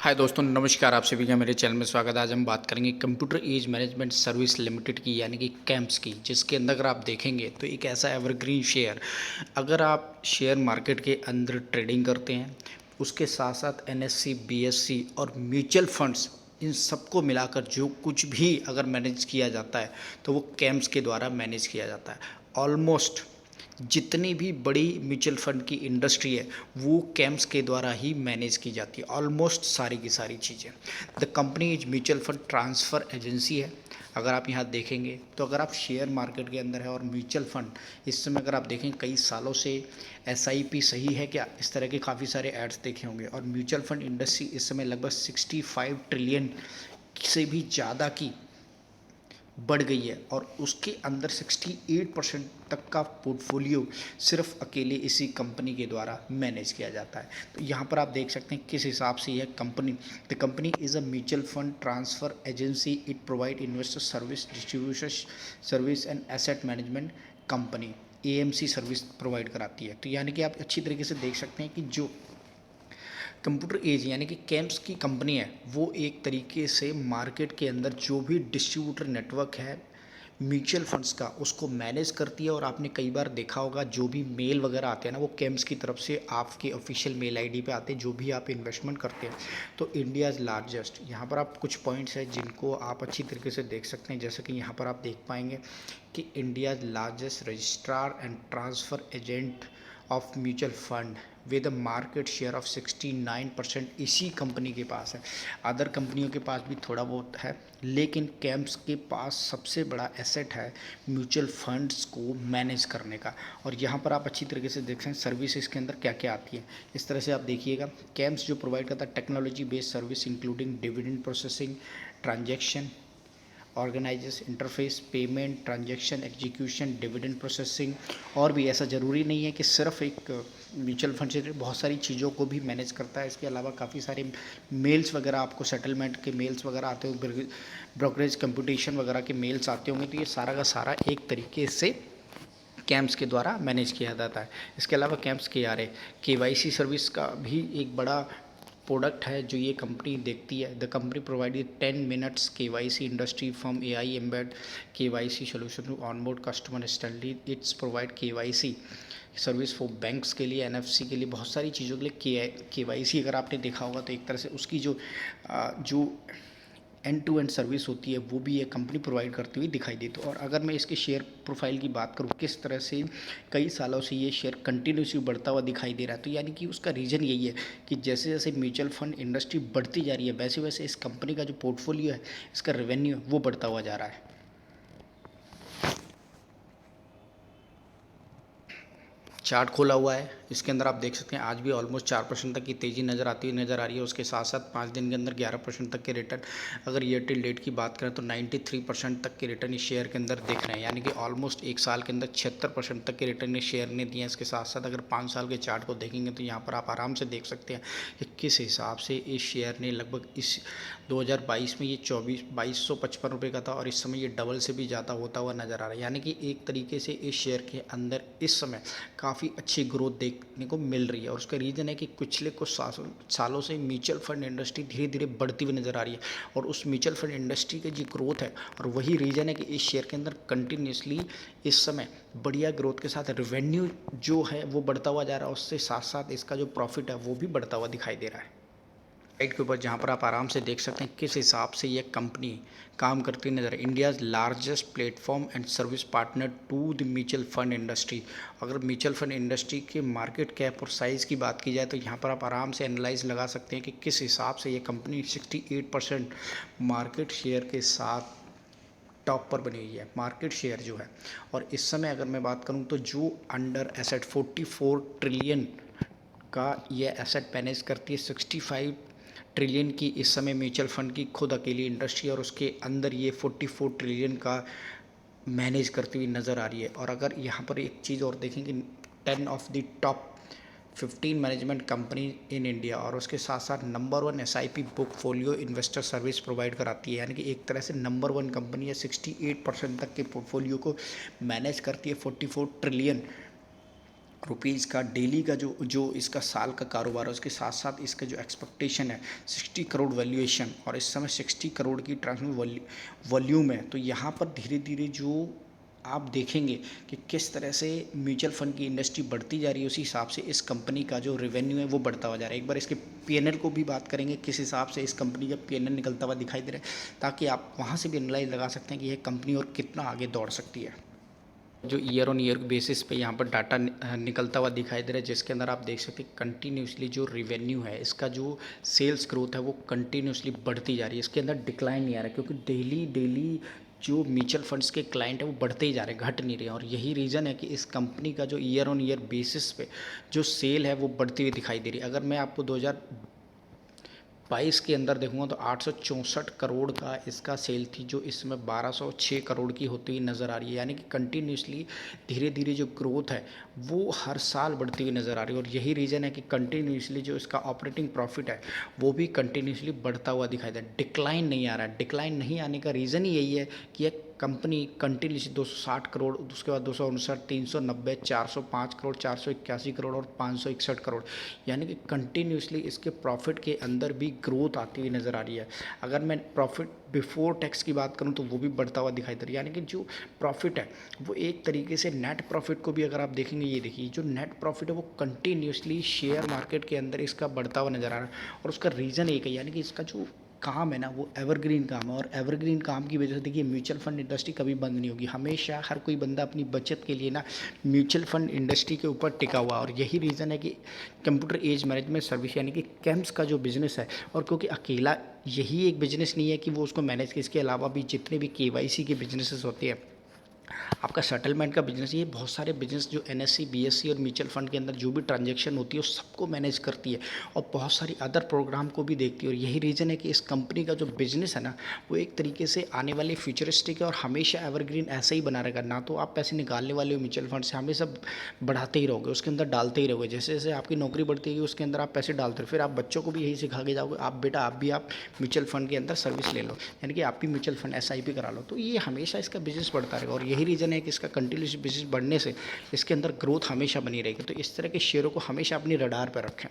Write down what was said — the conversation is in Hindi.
हाय दोस्तों, नमस्कार। आप सभी का मेरे चैनल में स्वागत है। आज हम बात करेंगे computer age management service limited की, यानी कि कैम्प्स की, जिसके अंदर अगर आप देखेंगे तो एक ऐसा एवरग्रीन शेयर, अगर आप शेयर मार्केट के अंदर ट्रेडिंग करते हैं, उसके साथ साथ एनएससी, बीएससी और म्यूचुअल फंड्स, इन सबको मिलाकर जो कुछ भी अगर मैनेज किया जाता है तो वो कैम्प्स के द्वारा मैनेज किया जाता है। ऑलमोस्ट जितनी भी बड़ी म्यूचुअल फंड की इंडस्ट्री है वो कैम्प्स के द्वारा ही मैनेज की जाती है, ऑलमोस्ट सारी की सारी चीज़ें। The company is mutual fund transfer agency है। अगर आप यहाँ देखेंगे तो अगर आप शेयर मार्केट के अंदर है और म्यूचुअल फंड, इस समय अगर आप देखें कई सालों से एसआईपी सही है क्या, इस तरह के काफ़ी सारे एड्स देखे होंगे। और म्यूचुअल फंड इंडस्ट्री इस समय लगभग 65 ट्रिलियन से भी ज़्यादा की बढ़ गई है, और उसके अंदर 68% तक का पोर्टफोलियो सिर्फ अकेले इसी कंपनी के द्वारा मैनेज किया जाता है। तो यहाँ पर आप देख सकते हैं किस हिसाब से यह company, the company is a mutual fund transfer agency, it provide investor service, distribution service and asset management company, AMC service provide कराती है। तो यानी कि आप अच्छी तरीके से देख सकते हैं कि जो कंप्यूटर एज यानी कि कैम्प्स की कंपनी है वो एक तरीके से मार्केट के अंदर जो भी डिस्ट्रीब्यूटर नेटवर्क है म्यूचुअल फंड्स का, उसको मैनेज करती है। और आपने कई बार देखा होगा जो भी मेल वगैरह आते हैं ना, वो कैम्प्स की तरफ से आपके ऑफिशियल मेल आईडी पे आते हैं, जो भी आप इन्वेस्टमेंट करते हैं। तो इंडियाज़ लार्जेस्ट, यहाँ पर आप कुछ पॉइंट्स हैं जिनको आप अच्छी तरीके से देख सकते हैं। जैसे कि यहाँ पर आप देख पाएंगे कि India's largest registrar and transfer agent of mutual fund with a market share of 69% इसी कंपनी के पास है। अदर कंपनियों के पास भी थोड़ा बहुत है, लेकिन कैम्प्स के पास सबसे बड़ा एसेट है म्यूचुअल फंड्स को मैनेज करने का। और यहाँ पर आप अच्छी तरीके से देख सकते हैं सर्विस इसके अंदर क्या क्या आती है। इस तरह से आप देखिएगा, कैम्प्स जो प्रोवाइड करता है technology based service including dividend processing, transaction organises interface, payment, transaction execution, dividend processing. और भी ऐसा ज़रूरी नहीं है कि सिर्फ एक म्यूचुअल फंड से, बहुत सारी चीज़ों को भी मैनेज करता है। इसके अलावा काफ़ी सारे मेल्स वगैरह, आपको सेटलमेंट के मेल्स वगैरह आते हो, ब्रोकरेज कंप्यूटेशन वगैरह के मेल्स आते होंगे। तो ये सारा का सारा एक तरीके से कैम्प्स के द्वारा मैनेज किया जाता है। इसके अलावा कैम्प्स के आर ए केवाईसी सर्विस का भी एक बड़ा प्रोडक्ट है जो ये कंपनी देखती है। The company provided 10 minutes KYC industry from AI embed KYC solution to onboard customer instantly. It's provide KYC service for banks के लिए, एनएफसी के लिए, बहुत सारी चीज़ों के लिए। केवाईसी अगर आपने देखा होगा तो एक तरह से उसकी जो एंड टू एंड सर्विस होती है वो भी ये कंपनी प्रोवाइड करती हुई दिखाई देती है। और अगर मैं इसके शेयर प्रोफाइल की बात करूँ, किस तरह से कई सालों से ये शेयर कंटिन्यूसली बढ़ता हुआ दिखाई दे रहा है, तो यानी कि उसका रीज़न यही है कि जैसे जैसे म्यूचुअल फंड इंडस्ट्री बढ़ती जा रही है, वैसे वैसे इस कंपनी का जो पोर्टफोलियो है, इसका रेवेन्यू वो बढ़ता हुआ जा रहा है। चार्ट खोला हुआ है, इसके अंदर आप देख सकते हैं आज भी ऑलमोस्ट 4% तक की तेज़ी नज़र आती हुई नज़र आ रही है। उसके साथ साथ 5 दिन के अंदर 11% तक के रिटर्न, अगर ईयर टिल डेट की बात करें तो 93% तक के रिटर्न इस शेयर के अंदर दिख रहे हैं। यानी कि ऑलमोस्ट एक साल के अंदर 76% तक के रिटर्न इस शेयर ने दिए हैं। इसके साथ साथ अगर 5 साल के चार्ट को देखेंगे तो यहाँ पर आप आराम से देख सकते हैं कि किस हिसाब से इस शेयर ने लगभग इस 2022 में ये 2255 रुपये का था, और इस समय ये डबल से भी ज़्यादा होता हुआ नज़र आ रहा है। यानी कि एक तरीके से इस शेयर के अंदर इस समय काफ़ी अच्छी ग्रोथ देखने को मिल रही है। और उसका रीज़न है कि पिछले कुछ सालों से म्यूचुअल फंड इंडस्ट्री धीरे धीरे बढ़ती हुई नज़र आ रही है, और उस म्यूचुअल फंड इंडस्ट्री की जो ग्रोथ है, और वही रीज़न है कि इस शेयर के अंदर कंटिन्यूसली इस समय बढ़िया ग्रोथ के साथ रेवेन्यू जो है वो बढ़ता हुआ जा रहा है, उससे साथ साथ इसका जो प्रॉफिट है वो भी बढ़ता हुआ दिखाई दे रहा है। साइट के ऊपर जहाँ पर आप आराम से देख सकते हैं किस हिसाब से ये कंपनी काम करती नज़र है। India's largest platform and service partner to the mutual fund industry. अगर म्यूचुअल फंड इंडस्ट्री के मार्केट कैप और साइज़ की बात की जाए तो यहाँ पर आप आराम से एनालाइज लगा सकते हैं कि किस हिसाब से ये कंपनी 68% मार्केट शेयर के साथ टॉप पर बनी हुई है, मार्केट शेयर जो है। और इस समय अगर मैं बात करूँ तो जो अंडर एसेट 44 ट्रिलियन का ये एसेट मैनेज करती है, 65 ट्रिलियन की इस समय म्यूचुअल फंड की खुद अकेली इंडस्ट्री, और उसके अंदर ये 44 ट्रिलियन का मैनेज करती हुई नज़र आ रही है। और अगर यहाँ पर एक चीज़ और देखें कि 10 of the top 15 management company in India, और उसके साथ साथ number 1 SIP portfolio investor service provide कराती है। यानी कि एक तरह से नंबर 1 कंपनी है, 68% तक के पोर्टफोलियो को मैनेज करती है, 44 ट्रिलियन। रुपीज़ का डेली का जो जो इसका साल का कारोबार है, उसके साथ साथ इसका जो एक्सपेक्टेशन है 60 करोड़ वैल्यूएशन, और इस समय 60 करोड़ की ट्रांसफर वॉल्यूम है। तो यहाँ पर धीरे धीरे जो आप देखेंगे कि किस तरह से म्यूचुअल फंड की इंडस्ट्री बढ़ती जा रही है, उसी हिसाब से इस कंपनी का जो रेवेन्यू है वो बढ़ता हुआ जा रहा है। एक बार इसके पीएनएल को भी बात करेंगे, किस हिसाब से इस कंपनी का पीएनएल निकलता हुआ दिखाई दे रहा है, ताकि आप वहाँ से भी एनालाइज लगा सकते हैं कि यह कंपनी और कितना आगे दौड़ सकती है। जो ईयर ऑन ईयर बेसिस पे यहाँ पर डाटा निकलता हुआ दिखाई दे रहा है, जिसके अंदर आप देख सकते हैं कंटिन्यूसली जो रेवेन्यू है, इसका जो सेल्स ग्रोथ है वो कंटिन्यूसली बढ़ती जा रही है। इसके अंदर डिक्लाइन नहीं आ रहा है, क्योंकि डेली डेली जो म्यूचुअल फंड्स के क्लाइंट है वो बढ़ते ही जा रहे हैं, घट नहीं रहे हैं। और यही रीज़न है कि इस कंपनी का जो ईयर ऑन ईयर बेसिस पे जो सेल है वो बढ़ती हुई दिखाई दे रही है। अगर मैं आपको 2022 के अंदर देखूंगा तो 864 करोड़ का इसका सेल थी, जो इसमें 1206 करोड़ की होती हुई नज़र आ रही है। यानी कि कंटिन्यूसली धीरे धीरे जो ग्रोथ है वो हर साल बढ़ती हुई नज़र आ रही है। और यही रीज़न है कि कंटिन्यूसली जो इसका ऑपरेटिंग प्रॉफिट है वो भी कंटिन्यूसली बढ़ता हुआ दिखाई दे रहा है, डिक्लाइन नहीं आ रहा है। डिक्लाइन नहीं आने का रीज़न ही यही है कि यह कंपनी कंटिन्यूसली 260 करोड़, उसके बाद 259, 390, 405 करोड़, 481 करोड़ और 561 करोड़, यानी कि कंटिन्यूसली इसके प्रॉफिट के अंदर भी ग्रोथ आती हुई नज़र आ रही है। अगर मैं प्रॉफिट बिफोर टैक्स की बात करूं तो वो भी बढ़ता हुआ दिखाई दे रहा है। यानी कि जो प्रॉफिट है वो एक तरीके से नेट प्रॉफिट को भी अगर आप देखेंगे, ये देखिए जो नेट प्रॉफिट है वो कंटिन्यूसली शेयर मार्केट के अंदर इसका बढ़ता हुआ नज़र आ रहा है। और उसका रीज़न एक है, यानी कि इसका जो काम है ना वो एवरग्रीन काम है। और एवरग्रीन काम की वजह से देखिए म्यूचुअल फंड इंडस्ट्री कभी बंद नहीं होगी, हमेशा हर कोई बंदा अपनी बचत के लिए ना म्यूचुअल फंड इंडस्ट्री के ऊपर टिका हुआ। और यही रीज़न है कि कंप्यूटर एज मैनेजमेंट सर्विस यानी कि कैम्प्स का जो बिज़नेस है, और क्योंकि अकेला यही एक बिज़नेस नहीं है कि वो उसको मैनेज करे, इसके अलावा भी जितने भी केवाईसी के बिजनेसेस होते हैं, आपका सेटलमेंट का बिजनेस, ये बहुत सारे बिजनेस जो एनएससी, बीएससी और म्यूचुअल फंड के अंदर जो भी ट्रांजैक्शन होती है उस सबको मैनेज करती है, और बहुत सारी अदर प्रोग्राम को भी देखती है। और यही रीज़न है कि इस कंपनी का जो बिजनेस है ना वो एक तरीके से आने वाले फ्यूचरिस्टिक है और हमेशा एवरग्रीन ऐसा ही बना रहेगा। ना तो आप पैसे निकालने वाले हो म्यूचुअल फंड से, हमेशा बढ़ाते ही रहोगे, उसके अंदर डालते ही रहोगे। जैसे जैसे आपकी नौकरी बढ़ती है उसके अंदर आप पैसे डालते हो, फिर आप बच्चों को भी यही सिखा के जाओगे, आप बेटा आप भी आप म्यूचुअल फंड के अंदर सर्विस ले लो, यानी कि आप भी म्यूचुअल फंड एसआईपी करा लो। तो ये हमेशा इसका बिजनेस बढ़ता रहेगा। और यही रीज़न है कि इसका कंटिन्यूस बिजनेस बढ़ने से इसके अंदर ग्रोथ हमेशा बनी रहेगी। तो इस तरह के शेयरों को हमेशा अपनी रडार पर रखें।